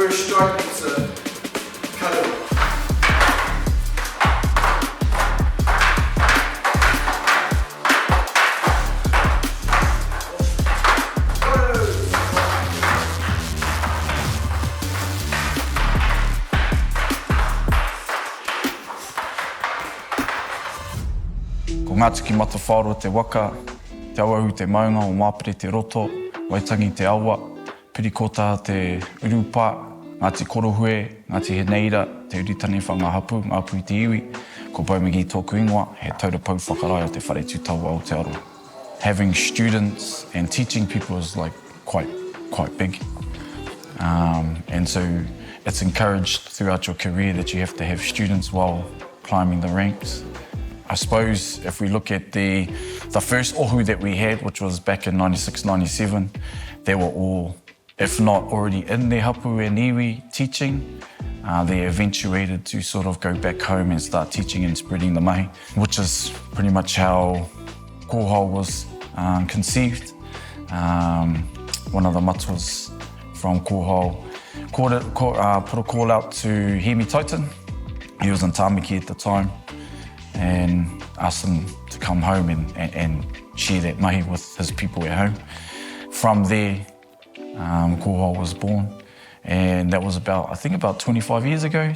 first stroke, it's a kōrero. Ko Ngāti ki matawhāroa te waka, te auahu te maunga o māpere te roto, waitangi te awa, pirikota te urupā, Ngāti Korohue, Ngāti Hineira, te uri Taniwha ngā hapu, Ngāpuhi te iwi, ko McGee tōku ingoa, he taura Pouwhakarae o te whare tūtaua Aotearoa. Having students and teaching people is like quite big. And so it's encouraged throughout your career that you have to have students while climbing the ranks. I suppose if we look at the first ohu that we had, which was back in 96, 97, they were all, if not already in their hapu and iwi teaching, they eventuated to sort of go back home and start teaching and spreading the mahi, which is pretty much how Kōhao was conceived. One of the Matuas from Kōhao put a call out to Hineira. He was in Tāmaki at the time, and asked him to come home and share that mahi with his people at home. From there, Kōhao was born, and that was about 25 years ago.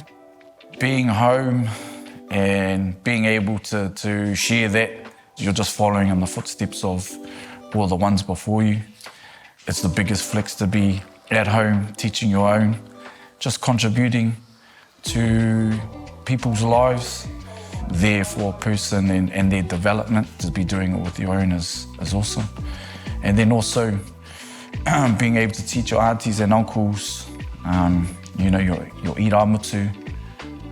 Being home and being able to share that, you're just following in the footsteps of all the ones before you. It's the biggest flex to be at home, teaching your own, just contributing to people's lives. There for a person and their development, to be doing it with your own is awesome. And then also being able to teach your aunties and uncles, your iramutu.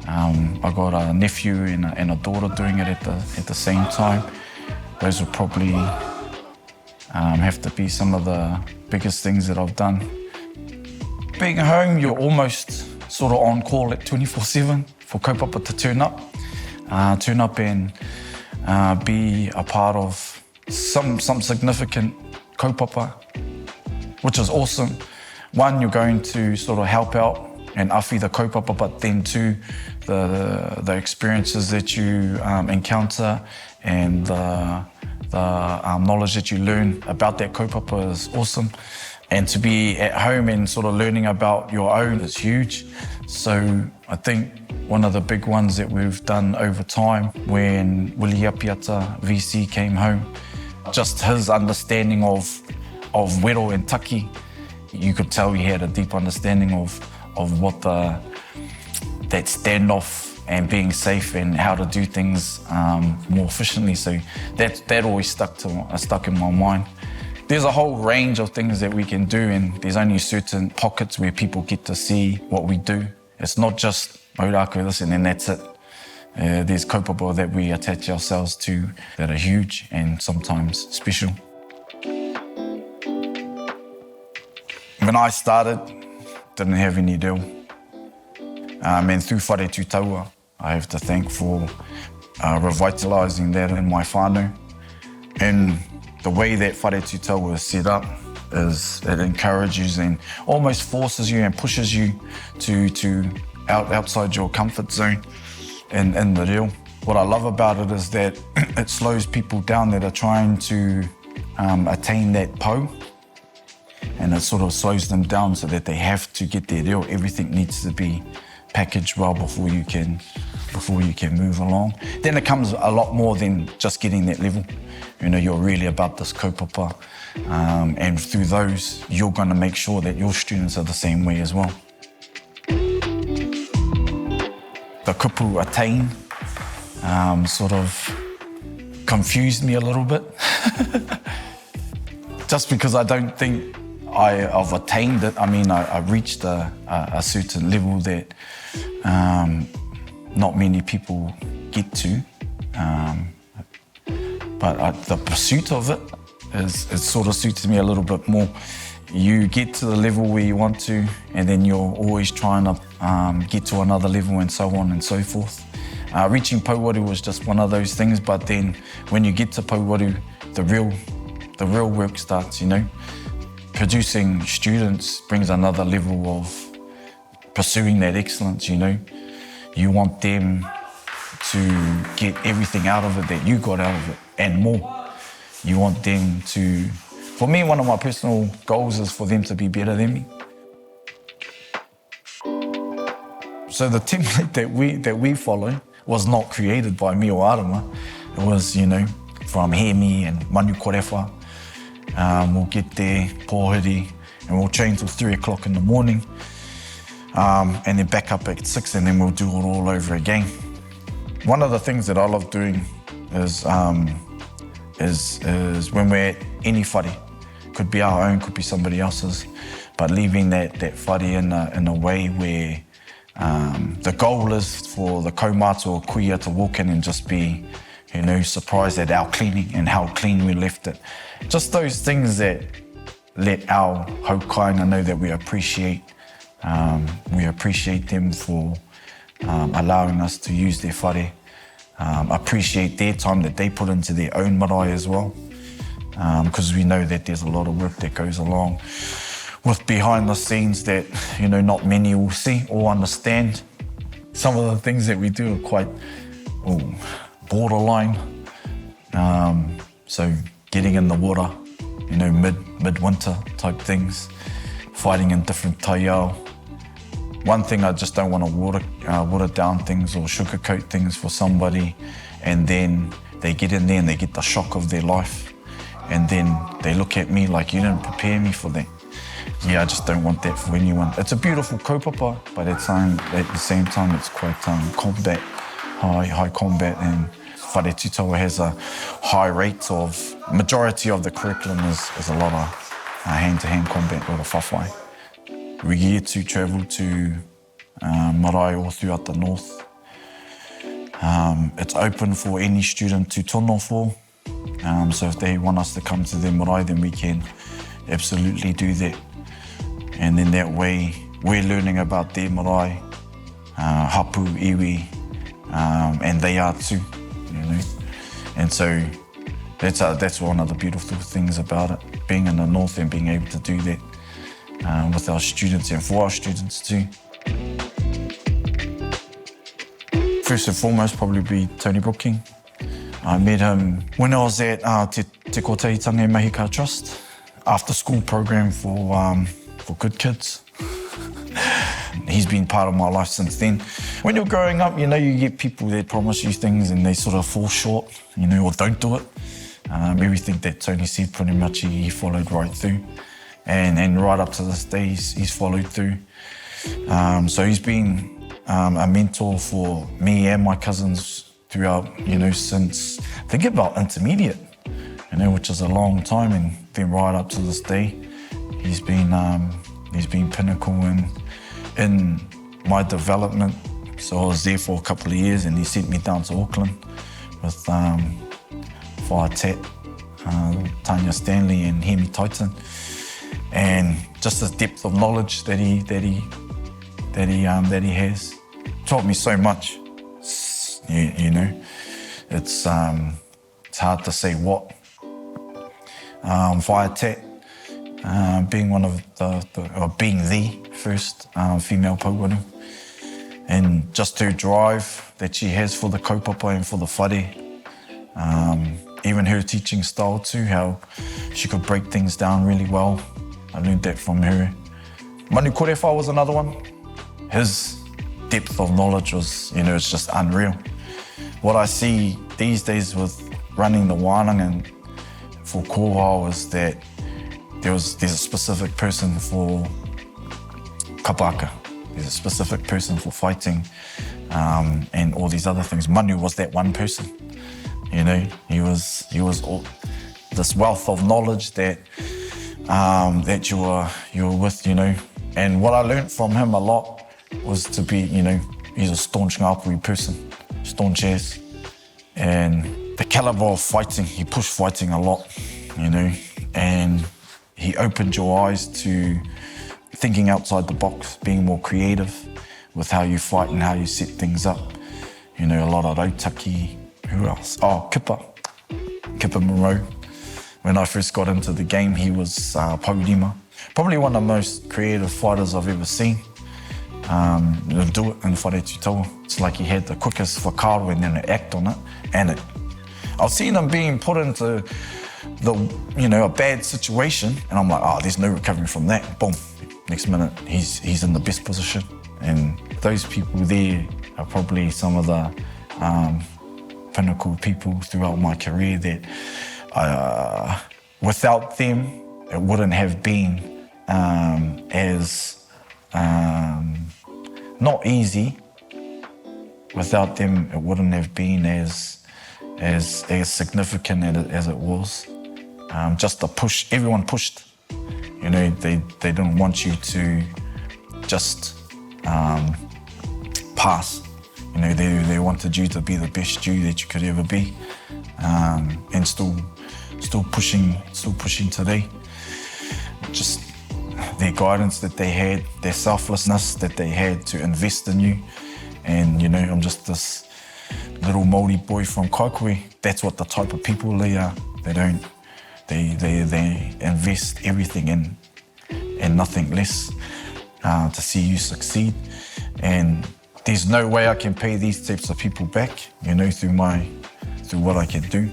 I got a nephew and a daughter doing it at the same time. Those will probably have to be some of the biggest things that I've done. Being at home, you're almost sort of on call at 24/7 for kaupapa to turn up and be a part of some significant kaupapa, which is awesome. One, you're going to sort of help out and awhi the kaupapa, but then two, the experiences that you encounter and the knowledge that you learn about that kaupapa is awesome. And to be at home and sort of learning about your own is huge. So I think one of the big ones that we've done over time, when Wiliapiata VC came home, just his understanding of wero and taki, you could tell he had a deep understanding of what that standoff and being safe and how to do things more efficiently. So that always stuck in my mind. There's a whole range of things that we can do, and there's only certain pockets where people get to see what we do. It's not just maurako this and then that's it. There's kaupapa that we attach ourselves to that are huge and sometimes special. When I started, didn't have any deal. And through Whare to Taua, I have to thank for revitalising that in my whānau. And the way that Whare to Taua is set up is it encourages and almost forces you and pushes you to outside your comfort zone in the reo. What I love about it is that it slows people down that are trying to attain that pou, and it sort of slows them down so that they have to get their reo. Everything needs to be packaged well before you can move along. Then it comes a lot more than just getting that level. You're really about this kaupapa, and through those, you're going to make sure that your students are the same way as well. The kupu attain sort of confused me a little bit. Just because I don't think I've attained it. I mean, I reached a certain level that not many people get to. But the pursuit of it sort of suits me a little bit more. You get to the level where you want to, and then you're always trying to get to another level and so on and so forth. Reaching Pouwaru was just one of those things, but then when you get to Pouwaru, the real work starts, Producing students brings another level pursuing that excellence, you know. You want them to get everything out of it that you got out of it and more. You want them to, for me, one of my personal goals is for them to be better than me. So the template that we follow was not created by me or Arama. It was, you know, from Hemi and Manu Korewha. We'll get there, pōhiri, and we'll train till 3 o'clock in the morning. And then back up at 6, and then we'll do it all over again. One of the things that I love doing is when we're at any whare, could be our own, could be somebody else's, but leaving that whare in a way where the goal is for the kaumātua or kuia to walk in and just be, you know, surprised at our cleaning and how clean we left it. Just those things that let our haukāinga know that we appreciate them for allowing us to use their whare, appreciate their time that they put into their own marae as well, because we know that there's a lot of work that goes along with behind the scenes that, you know, not many will see or understand. Some of the things that we do are quite borderline. So getting in the water, you know, mid-winter type things, fighting in different taiao. One thing, I just don't want to water down things or sugarcoat things for somebody, and then they get in there and they get the shock of their life, and then they look at me like, you didn't prepare me for that. Yeah, I just don't want that for anyone. It's a beautiful kaupapa, but at the same time it's quite combat, high combat, and Whare Tūtaua has a high rate of, majority of the curriculum is a lot of hand-to-hand combat, a lot of whawhai. We get to travel to marae all throughout the north. It's open for any student to tono for. So if they want us to come to their marae, then we can absolutely do that. And then that way, we're learning about their marae, hapu, iwi, and they are too, you know. And so that's one of the beautiful things about it, being in the north and being able to do that with our students and for our students too. First and foremost, probably be Tony Brooking. I met him when I was at Te Taitokerau Mahi Trust, after school program for good kids. He's been part of my life since then. When you're growing up, you know, you get people that promise you things and they sort of fall short, you know, or don't do it. Everything that Tony said, pretty much he followed right through. And right up to this day, he's followed through. So he's been a mentor for me and my cousins throughout, you know, since, think about intermediate, you know, which is a long time, and then right up to this day, he's been pinnacle in my development. So I was there for a couple of years, and he sent me down to Auckland with Whare Tat, Tanya Stanley and Hemi Titan, and just the depth of knowledge that he has taught me so much. You know, it's hard to say what. Whare Tat, being one of being the first female pauwaru, and just her drive that she has for the kaupapa and for the whare, even her teaching style too, how she could break things down really well. I learned that from her. Manu Korewha was another one. His depth of knowledge was, you know, it's just unreal. What I see these days with running the wānanga for Kōhao is that there's a specific person for kapaka, there's a specific person for fighting, and all these other things. Manu was that one person, you know. He was all this wealth of knowledge that that you were with, you know. And what I learned from him a lot was to be, you know, he's a staunch Ngāpuhi person, staunch as, and the caliber of fighting, he pushed fighting a lot, you know, and he opened your eyes to thinking outside the box, being more creative with how you fight and how you set things up. You know, a lot of rautaki. Who else? Oh, Kipper Monroe. When I first got into the game, he was Paurima. Probably one of the most creative fighters I've ever seen. do it in Whare Taua. It's like he had the quickest whakaaro and then act on it. And I've seen him being put into a bad situation, and I'm like, oh, there's no recovering from that. Boom. Next minute, he's in the best position. And those people there are probably some of the pinnacle people throughout my career that without them, it wouldn't have been as not easy. Without them, it wouldn't have been as significant as it was. Just the push, everyone pushed. They didn't want you to just pass. They wanted you to be the best you that you could ever be, and still pushing today. Just their guidance that they had, their selflessness that they had to invest in you. And I'm just this little Māori boy from Kōhao. That's what the type of people they are. They invest everything in and nothing less to see you succeed. And there's no way I can pay these types of people back, through what I can do.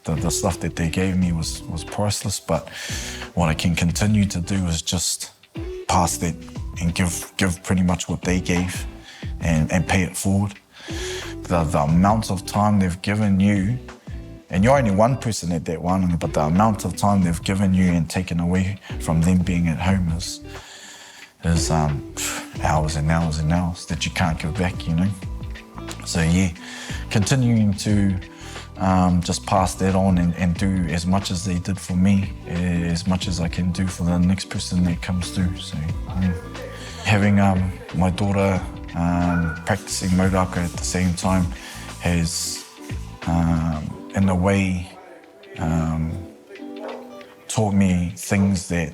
The stuff that they gave me was priceless, but what I can continue to do is just pass that and give pretty much what they gave and pay it forward. The amount of time they've given you, and you're only one person at that one, but the amount of time they've given you and taken away from them being at home is hours and hours and hours that you can't give back, So yeah, continuing to just pass that on and do as much as they did for me, as much as I can do for the next person that comes through. So having my daughter practicing mauraka at the same time has, in a way, taught me things that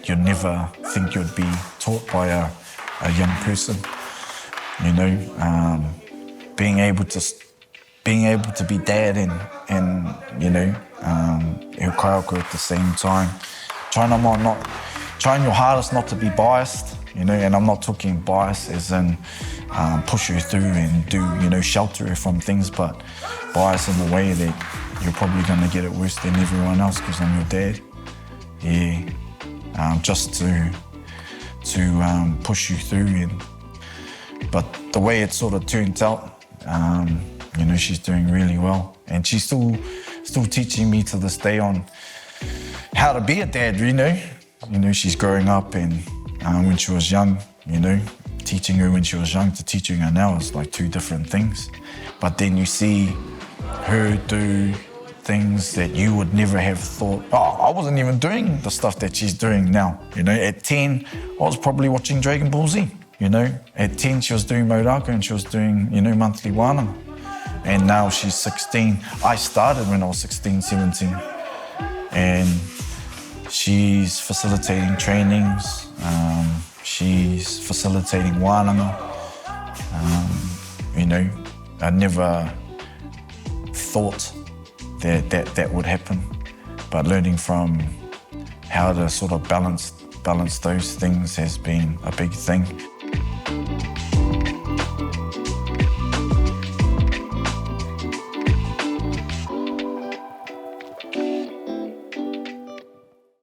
you'd never think you'd be taught by a young person. Being able to be dad and haukāinga at the same time, trying your hardest not to be biased, and I'm not talking bias as in push you through and do, shelter you from things, but bias in the way that you're probably going to get it worse than everyone else because I'm your dad. Yeah, just to push you through. But the way it sort of turned out, she's doing really well, and she's still teaching me to this day on how to be a dad. She's growing up, and when she was young, teaching her when she was young to teaching her now is like two different things. But then you see her do things that you would never have thought, I wasn't even doing the stuff that she's doing now. At 10, I was probably watching Dragon Ball Z. At 10, she was doing mauraka and she was doing, monthly wānanga. And now she's 16. I started when I was 16, 17. And she's facilitating trainings. She's facilitating wānanga. I never thought that would happen. But learning from how to sort of balance those things has been a big thing.